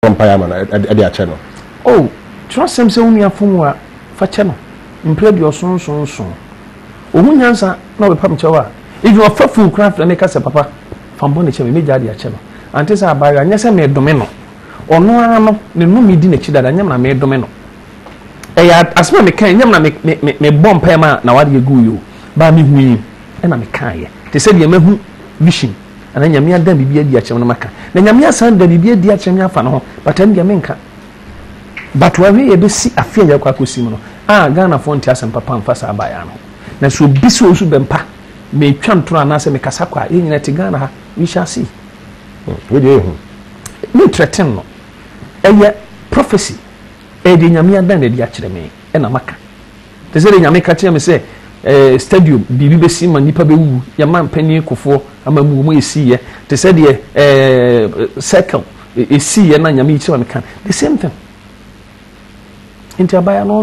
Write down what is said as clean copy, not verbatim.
Empire at their channel. Oh, trust them so near from for channel. Improve your son. Umunyansa no be pam chawa. If you are full craft and make us a papa from Boniche, we made their channel. And this are by and yes, I made domino. Or no, the no me didn't that I never made domino. As well, me can me bomb pema now. What you go you? By me, and I'm a kind. They said you may vision. And then Yamia then be a dear Chamaka. Then Yamia son, there be a dear Chamia Fano, but then Yamenka. But where we see a fear of Kakusimo. Ghana Fontias and Papa and Fasa Bayano. Now, so be so bempa. May chant to an answer, make a sakwa in Ghana. We shall see. With you, no threaten no. Prophecy. Eddie Yamia then the Yacheme and a Maka. They say Yamaka say. Stadium BBC manipa bewu ya man penny kofo amamu esi ye te said the circle esi ye na nyame chi kan the same thing into abaya no